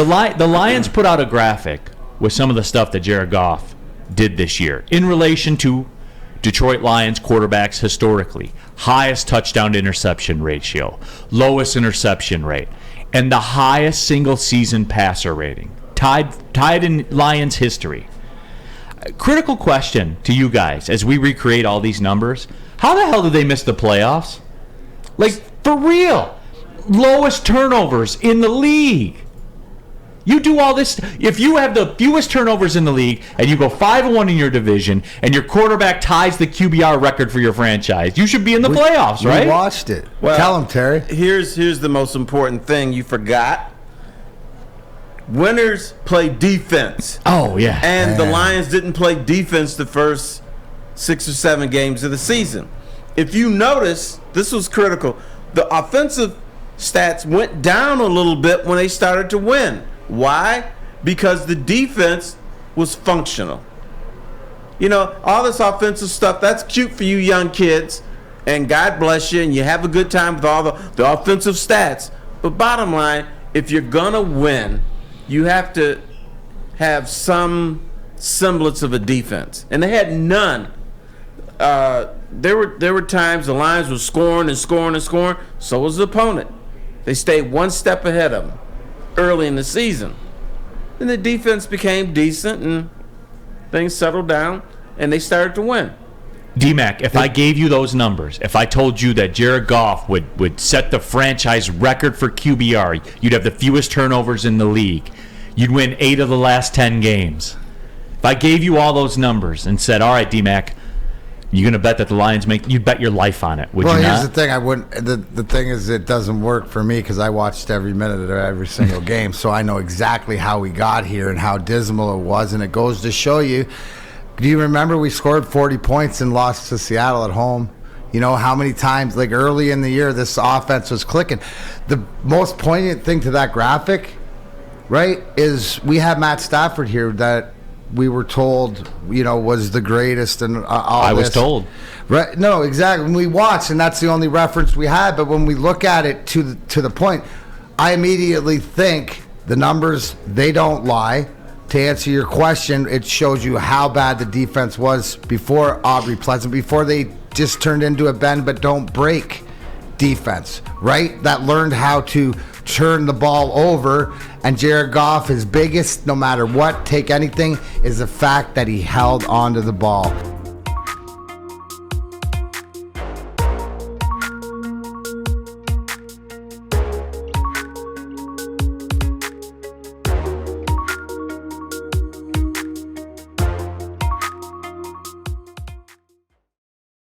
The Lions put out a graphic with some of the stuff that Jared Goff did this year in relation to Detroit Lions quarterbacks historically. Highest touchdown to interception ratio, lowest interception rate, and the highest single season passer rating. Tied in Lions history. Critical question to you guys as we recreate all these numbers. How the hell did they miss the playoffs? Like, for real. Lowest turnovers in the league. You do all this. If you have the fewest turnovers in the league and you go 5-1 in your division and your quarterback ties the QBR record for your franchise, you should be in the playoffs, right? We watched it. Well, tell him, Terry. Here's the most important thing you forgot. Winners play defense. Oh, yeah. And the Lions didn't play defense the first 6 or 7 games of the season. If you notice, this was critical. The offensive stats went down a little bit when they started to win. Why? Because the defense was functional. You know, all this offensive stuff, that's cute for you young kids, and God bless you, and you have a good time with all the offensive stats. But bottom line, if you're going to win, you have to have some semblance of a defense. And they had none. There were times the Lions were scoring and scoring and scoring. So was the opponent. They stayed one step ahead of them early in the season. Then the defense became decent and things settled down and they started to win. D-Mac, if I gave you those numbers, if I told you that Jared Goff would set the franchise record for QBR, you'd have the fewest turnovers in the league, you'd win 8 of the last 10 games. If I gave you all those numbers and said, all right, D-Mac, you're going to bet that the Lions you'd bet your life on it, would you not? Well, here's the thing. I wouldn't. The thing is, it doesn't work for me because I watched every minute of every single game, so I know exactly how we got here and how dismal it was, and it goes to show you. Do you remember we scored 40 points and lost to Seattle at home? You know how many times, like early in the year, this offense was clicking. The most poignant thing to that graphic, right, is we have Matt Stafford here that we were told, you know, was the greatest and all I was this. told. Right? No, exactly. When we watched, and that's the only reference we had. But when we look at it to the point, I immediately think the numbers, they don't lie. To answer your question, it shows you how bad the defense was before Aubrey Pleasant, before they just turned into a bend but don't break defense, right? That learned how to turn the ball over. And Jared Goff, his biggest, no matter what, take anything, is the fact that he held onto the ball.